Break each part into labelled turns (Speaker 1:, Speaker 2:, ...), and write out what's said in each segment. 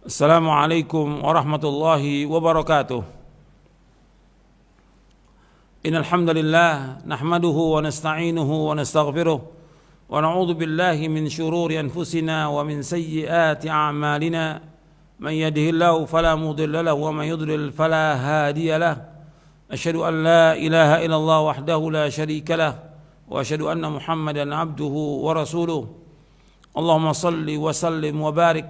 Speaker 1: Assalamualaikum warahmatullahi wabarakatuh. Innal hamdalillah nahmaduhu wa nasta'inuhu wa nastaghfiruh wa na'udzu billahi min shururi anfusina wa min sayyiati a'malina. Man yahdihillahu fala mudilla lahu wa man yudlil fala hadiya lahu. Asyhadu an la ilaha illallah wahdahu la syarika lahu wa asyhadu anna Muhammadan abduhu wa rasuluh. Allahumma salli wa sallim wa barik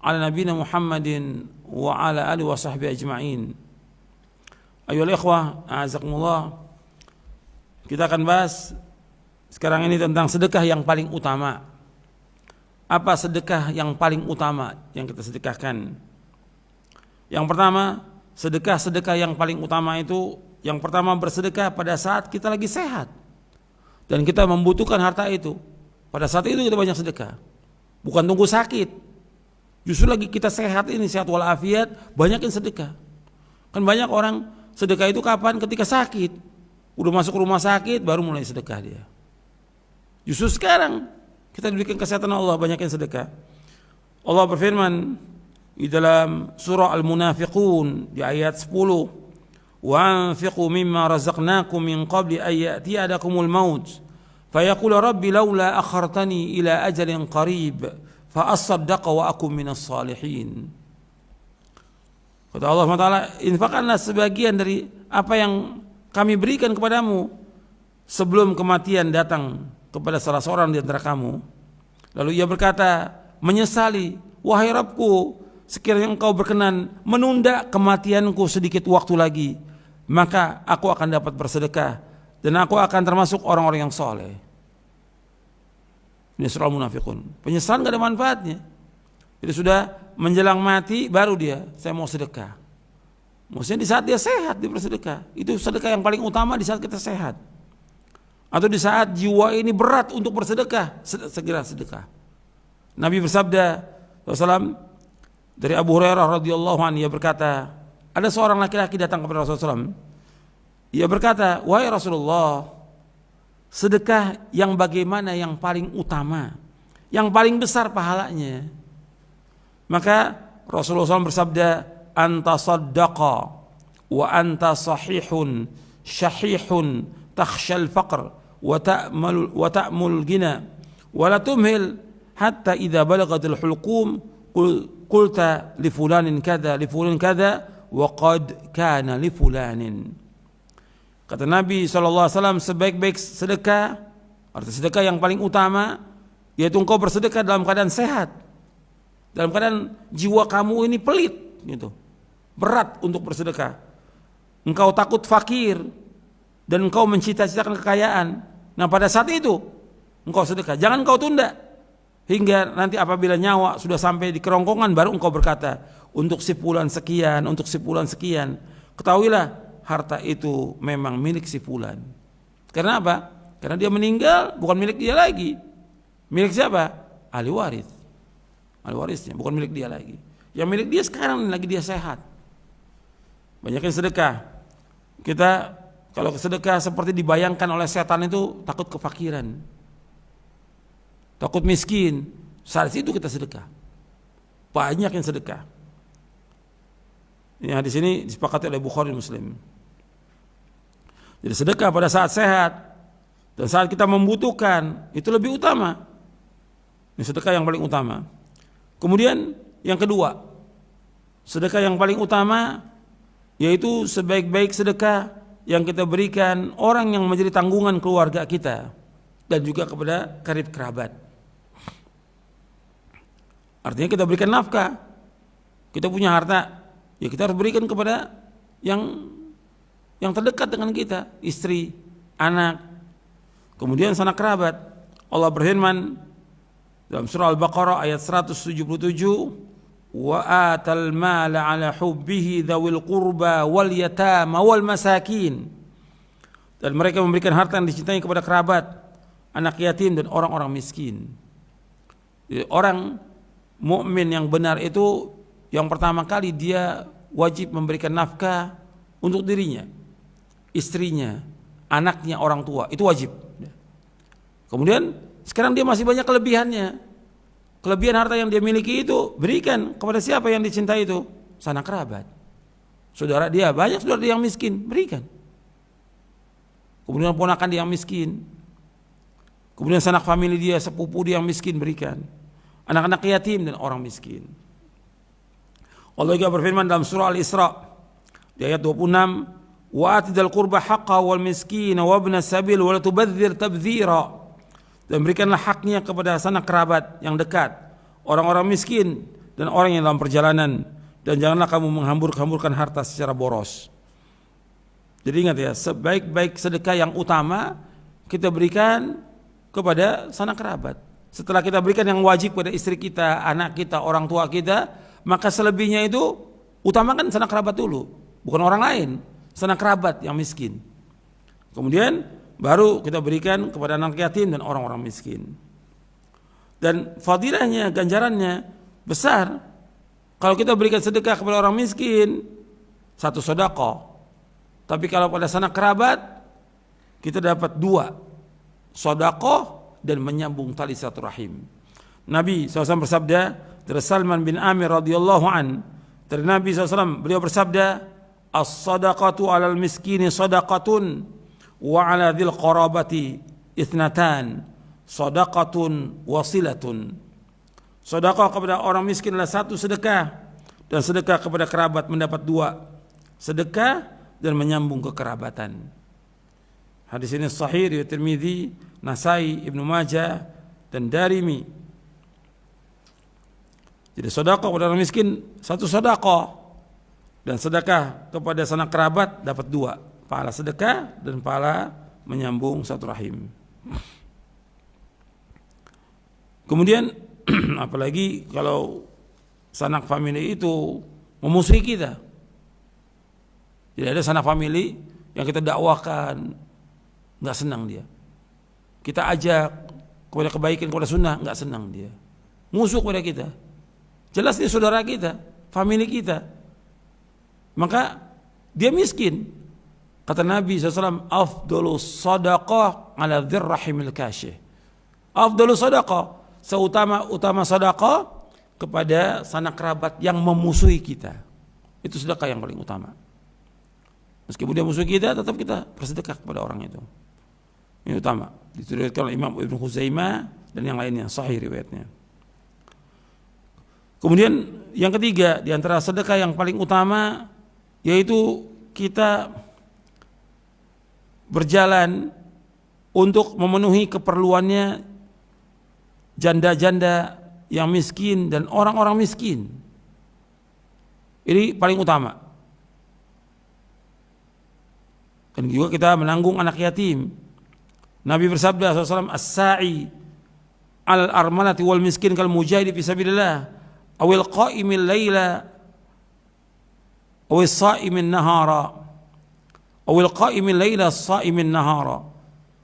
Speaker 1: ala nabiyina Muhammadin wa ala alihi wa sahbihi ajma'in. Ayyuhal ikhwah, a'azakumullah. Kita akan bahas sekarang ini tentang sedekah yang paling utama. Apa sedekah yang paling utama yang kita sedekahkan? Yang pertama, sedekah yang paling utama itu, yang pertama bersedekah pada saat kita lagi sehat dan kita membutuhkan harta itu. Pada saat itu kita banyak sedekah, bukan tunggu sakit. Justru lagi kita sehat ini, sehat walafiat, banyakin sedekah. Kan banyak orang sedekah itu kapan? Ketika sakit. Udah masuk rumah sakit baru mulai sedekah dia. Justru sekarang kita diberikan kesehatan Allah, banyakin sedekah. Allah berfirman di dalam surah Al-Munafiqun di ayat 10, "Wa anfiqu mimma razaqnakum min qabli an ya'tiyadakumul maut fayaqulu rabbi laula akhartani ila ajalin qarib fa asaddaqa wa akum minas salihin." Kata Allah SWT, infakkanlah sebagian dari apa yang kami berikan kepadamu sebelum kematian datang kepada salah seorang di antara kamu. Lalu ia berkata, menyesali, wahai Rabbku, sekiranya engkau berkenan menunda kematianku sedikit waktu lagi, maka aku akan dapat bersedekah dan aku akan termasuk orang-orang yang soleh. Ini surah Al-Munafiqun. Penyesalan gak ada manfaatnya. Jadi sudah menjelang mati baru dia, saya mau sedekah. Maksudnya di saat dia sehat dia bersedekah. Itu sedekah yang paling utama di saat kita sehat. Atau di saat jiwa ini berat untuk bersedekah, segera sedekah. Nabi bersabda SAW dari Abu Hurairah radhiyallahu anhu, ia berkata, ada seorang laki-laki datang kepada Rasulullah SAW. Ia berkata, wahai Rasulullah, sedekah yang bagaimana yang paling utama, yang paling besar pahalanya? Maka Rasulullah SAW bersabda, anta saddaqa wa anta sahihun syahihun takhshal faqr wa ta'mul gina wa la tumhil hatta idza balagatil hulqum qulta li fulanin kadza li fulanin kadza wa qad kana li fulanin. Kata Nabi SAW, sebaik-baik sedekah, arti sedekah yang paling utama, yaitu engkau bersedekah dalam keadaan sehat, dalam keadaan jiwa kamu ini pelit, gitu, berat untuk bersedekah. Engkau takut fakir dan engkau mencita-citakan kekayaan. Nah pada saat itu engkau sedekah, jangan engkau tunda hingga nanti apabila nyawa sudah sampai di kerongkongan baru engkau berkata, untuk si fulan sekian, untuk si fulan sekian. Ketahuilah, harta itu memang milik si fulan. Karena apa? Karena dia meninggal, bukan milik dia lagi. Milik siapa? Ahli waris. Ahli warisnya, bukan milik dia lagi. Yang milik dia sekarang lagi dia sehat. Banyakin sedekah. Kita kalau sedekah seperti dibayangkan oleh setan itu takut kefakiran, takut miskin. Saat itu kita sedekah. Banyakin sedekah. Ini hadis ini disepakati oleh Bukhari Muslim. Jadi sedekah pada saat sehat dan saat kita membutuhkan itu lebih utama. Ini sedekah yang paling utama. Kemudian yang kedua, sedekah yang paling utama yaitu sebaik-baik sedekah yang kita berikan orang yang menjadi tanggungan keluarga kita dan juga kepada karib kerabat. Artinya kita berikan nafkah, kita punya harta, ya kita harus berikan kepada yang terdekat dengan kita, istri, anak, kemudian sanak kerabat. Allah berfirman dalam surah Al-Baqarah ayat 177, wa atal mala ala hubbihi dzawil qurba wal yatama wal masakin. Dan mereka memberikan harta yang dicintai kepada kerabat, anak yatim dan orang-orang miskin. Jadi orang mukmin yang benar itu yang pertama kali dia wajib memberikan nafkah untuk dirinya, istrinya, anaknya, orang tua, itu wajib. Kemudian sekarang dia masih banyak kelebihannya. kelebihan harta yang dia miliki itu berikan kepada siapa yang dicintai itu? Sanak kerabat. Saudara dia, banyak saudara dia yang miskin, berikan. Kemudian ponakan dia yang miskin. Kemudian sanak famili dia, sepupu dia yang miskin, berikan. Anak-anak yatim dan orang miskin. Allah juga berfirman dalam surah Al-Isra di ayat 26, wa atidal qurba haqqa wal miskin wa ibna sabil wa la tubadzir tabdzira. Dan berikanlah haknya kepada sanak kerabat yang dekat, orang-orang miskin dan orang yang dalam perjalanan, dan janganlah kamu menghambur-hamburkan harta secara boros. Jadi ingat ya, sebaik-baik sedekah yang utama kita berikan kepada sanak kerabat. Setelah kita berikan yang wajib kepada istri kita, anak kita, orang tua kita, maka selebihnya itu utamakan sanak kerabat dulu, bukan orang lain. Sanak kerabat yang miskin. Kemudian baru kita berikan kepada anak yatim dan orang-orang miskin. Dan fadilahnya, ganjarannya besar. Kalau kita berikan sedekah kepada orang miskin, satu sedekah. Tapi kalau pada sanak kerabat, kita dapat dua, sedekah dan menyambung tali silaturahim. Nabi SAW bersabda, dari Salman bin Amir radhiyallahu an, dari Nabi SAW beliau bersabda, as-sadaqatu 'alal miskini sadaqatun wa 'ala dzil qarabati ithnatan sadaqatun wasilatun. Sedekah kepada orang miskin adalah satu sedekah, dan sedekah kepada kerabat mendapat dua, sedekah dan menyambung kekerabatan. Hadis ini sahih riwayat Tirmidzi, Nasai, Ibnu Majah dan Darimi. Jadi sedekah kepada orang miskin satu sedekah, dan sedekah kepada sanak kerabat dapat dua, pahala sedekah dan pahala menyambung satu rahim. Kemudian apalagi kalau sanak famili itu memusuhi kita. Jadi ada sanak famili yang kita dakwakan, nggak senang dia. Kita ajak kepada kebaikan, kepada sunnah, nggak senang dia. Musuh kepada kita. Jelas dia saudara kita, famili kita. Maka dia miskin. Kata Nabi SAW, afdalus sadaqah ala dzir rahimil kasyih. Afdalus sadaqah, seutama-utama sedekah kepada sanak kerabat yang memusuhi kita. Itu sedekah yang paling utama. Meskipun dia musuh kita, tetap kita bersedekah kepada orang itu. Ini utama. Diriwayatkan oleh Imam Ibnu Khuzaimah dan yang lainnya, sahih riwayatnya. Kemudian yang ketiga, di antara sedekah yang paling utama, yaitu kita berjalan untuk memenuhi keperluannya janda-janda yang miskin dan orang-orang miskin. Ini paling utama. Dan juga kita menanggung anak yatim. Nabi bersabda SAW, as-sa'i al-armalati wal miskin kal mujahidi fi sabilillah awil qa'imil laila awil sa'imin nahara awil qa'imil laila sa'imin nahara.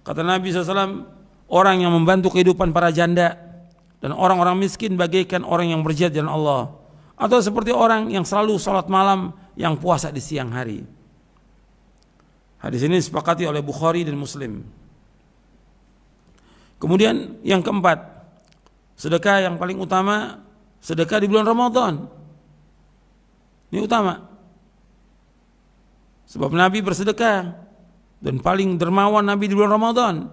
Speaker 1: Kata Nabi SAW, orang yang membantu kehidupan para janda dan orang-orang miskin bagaikan orang yang berjihad jalan Allah, atau seperti orang yang selalu salat malam yang puasa di siang hari. Hadis ini disepakati oleh Bukhari dan Muslim. Kemudian yang keempat, sedekah yang paling utama, sedekah di bulan Ramadan. Ini utama. Sebab Nabi bersedekah dan paling dermawan Nabi di bulan Ramadan.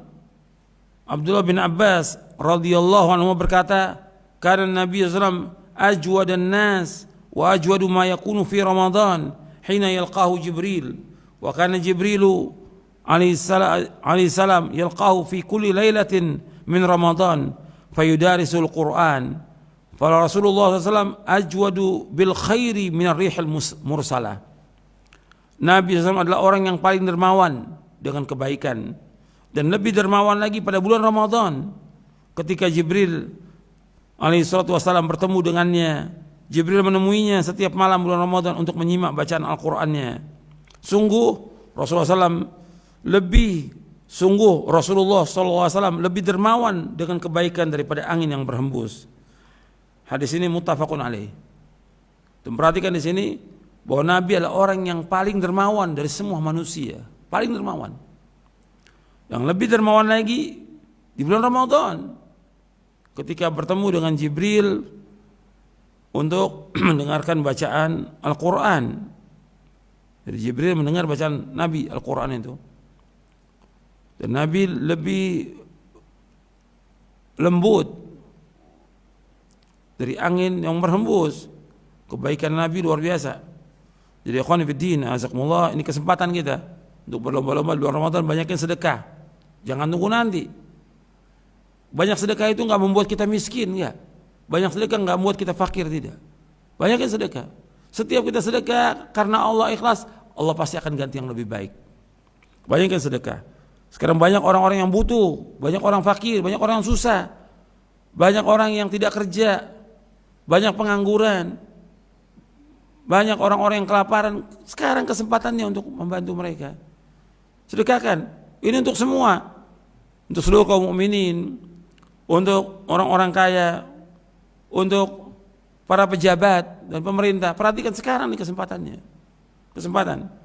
Speaker 1: Abdullah bin Abbas radhiyallahu anhu berkata, "Kana Nabi sallallahu alaihi wasallam ajwadan nas wa ajwadu ma yakunu fi Ramadan hina yalqahu Jibril, wa kana Jibrilu alaihi salam yalqahu fi kulli lailatin min Ramadan fayudarisul Qur'an. Fa Rasulullah sallallahu alaihi wasallam ajwadu bil khairi min ar-rihil mursalah." Nabi SAW adalah orang yang paling dermawan dengan kebaikan, dan lebih dermawan lagi pada bulan Ramadan ketika Jibril alaihissalatu wassalam bertemu dengannya. Jibril menemuinya setiap malam bulan Ramadan untuk menyimak bacaan Al-Qur'annya. Rasulullah SAW lebih dermawan dengan kebaikan daripada angin yang berhembus. Hadis ini muttafaqun alaih. Dan perhatikan di sini bahwa Nabi adalah orang yang paling dermawan dari semua manusia, paling dermawan. Yang lebih dermawan lagi di bulan Ramadan, ketika bertemu dengan Jibril untuk mendengarkan bacaan Al-Quran. Jadi Jibril mendengar bacaan Nabi Al-Quran itu. Dan Nabi lebih lembut dari angin yang berhembus. Kebaikan Nabi luar biasa. Jadi ikhwan fillah, azakumullah, ini kesempatan kita untuk berlomba-lomba di bulan Ramadan banyakin sedekah. Jangan tunggu nanti. Banyak sedekah itu enggak membuat kita miskin, enggak. Banyak sedekah enggak membuat kita fakir, tidak. Banyakin sedekah. Setiap kita sedekah karena Allah ikhlas, Allah pasti akan ganti yang lebih baik. Banyakin sedekah. Sekarang banyak orang-orang yang butuh, banyak orang fakir, banyak orang yang susah, banyak orang yang tidak kerja, banyak pengangguran, banyak orang-orang yang kelaparan. Sekarang kesempatannya untuk membantu mereka. Sedekahkan. Ini untuk semua, untuk seluruh kaum mukminin, untuk orang-orang kaya, untuk para pejabat dan pemerintah. Perhatikan sekarang nih kesempatannya. Kesempatan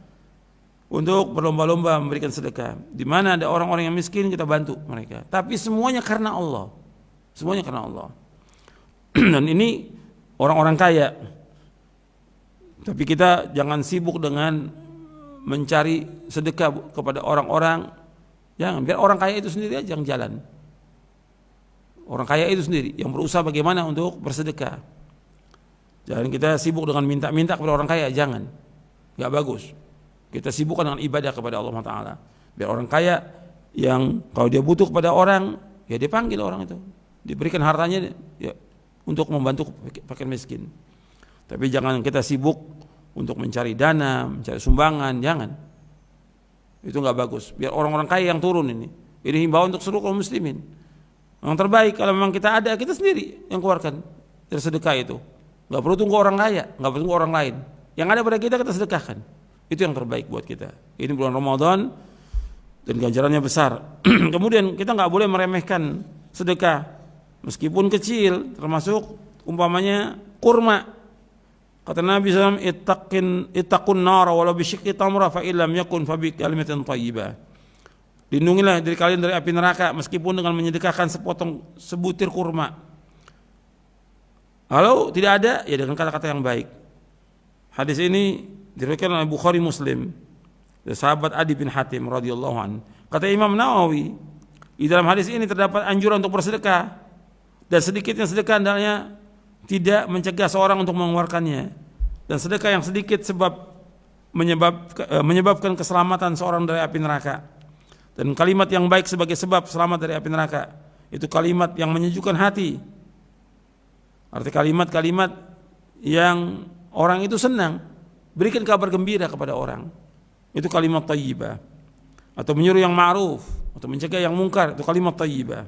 Speaker 1: untuk berlomba-lomba memberikan sedekah. Di mana ada orang-orang yang miskin, kita bantu mereka. Tapi semuanya karena Allah. Semuanya karena Allah. Dan ini orang-orang kaya. Tapi kita jangan sibuk dengan mencari sedekah kepada orang-orang. Jangan, biar orang kaya itu sendiri aja yang jalan. Orang kaya itu sendiri yang berusaha bagaimana untuk bersedekah. Jangan kita sibuk dengan minta-minta kepada orang kaya, jangan. Enggak bagus. Kita sibukkan dengan ibadah kepada Allah Ta'ala. Biar orang kaya yang kalau dia butuh kepada orang, ya dia panggil orang itu, diberikan hartanya ya, untuk membantu fakir miskin. Tapi jangan kita sibuk untuk mencari dana, mencari sumbangan, jangan. Itu enggak bagus. Biar orang-orang kaya yang turun ini. Ini himbauan untuk seluruh kaum muslimin. Yang terbaik kalau memang kita ada, kita sendiri yang keluarkan dari sedekah itu. Enggak perlu tunggu orang kaya, enggak perlu tunggu orang lain. Yang ada pada kita sedekahkan. Itu yang terbaik buat kita. Ini bulan Ramadan dan ganjarannya besar. Kemudian kita nggak boleh meremehkan sedekah meskipun kecil, termasuk umpamanya kurma. Kata Nabi SAW, ittaqun nara walau bisyikki tamra fa illam yakun fa bi kalimatin thayyibah. Lindungilah diri kalian dari api neraka meskipun dengan menyedekahkan sebutir kurma. Kalau tidak ada, ya dengan kata-kata yang baik. Hadis ini diriwayatkan oleh Bukhari Muslim dari sahabat Adi bin Hatim radhiyallahu anhu. Kata Imam Nawawi, di dalam hadis ini terdapat anjuran untuk bersedekah dan sedikitnya sedekah hendaknya tidak mencegah seorang untuk mengeluarkannya. Dan sedekah yang sedikit menyebabkan keselamatan seorang dari api neraka. Dan kalimat yang baik sebagai sebab selamat dari api neraka. Itu kalimat yang menyejukkan hati. Arti kalimat-kalimat yang orang itu senang. Berikan kabar gembira kepada orang. Itu kalimat thayyibah. Atau menyuruh yang ma'ruf, atau mencegah yang mungkar, itu kalimat thayyibah.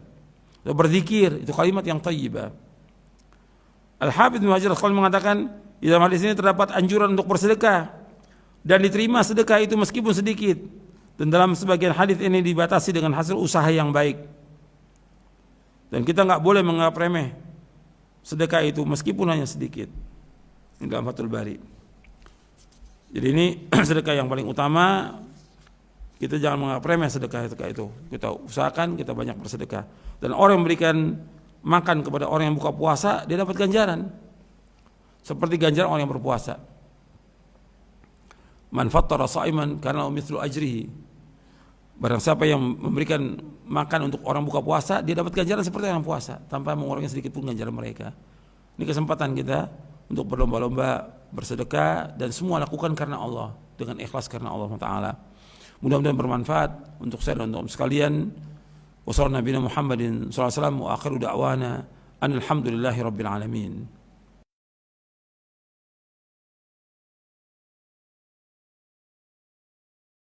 Speaker 1: Atau berzikir, itu kalimat yang thayyibah. Al-Hafidz Ibnu Hajar Al-Asqalani mengatakan, di dalam hadis ini terdapat anjuran untuk bersedekah dan diterima sedekah itu meskipun sedikit. Dan dalam sebagian hadis ini dibatasi dengan hasil usaha yang baik. Dan kita enggak boleh menganggap remeh sedekah itu meskipun hanya sedikit. Ini dalam Fathul Bari. Jadi ini sedekah yang paling utama. Kita jangan menganggap remeh sedekah itu. Kita usahakan kita banyak bersedekah. Dan orang yang memberikan makan kepada orang yang buka puasa, dia dapat ganjaran seperti ganjaran orang yang berpuasa. Man fattara sha'iman kana mithlu ajrihi. Barang siapa yang memberikan makan untuk orang buka puasa, dia dapat ganjaran seperti orang puasa tanpa mengurangi sedikit pun ganjaran mereka. Ini kesempatan kita untuk berlomba-lomba bersedekah dan semua lakukan karena Allah, dengan ikhlas karena Allah Ta'ala. Mudah-mudahan bermanfaat untuk saya dan untuk sekalian. Wassallallahu Nabi Muhammadin sallallahu alaihi wasallam wa akhiru da'wana alhamdulillahi rabbil alamin.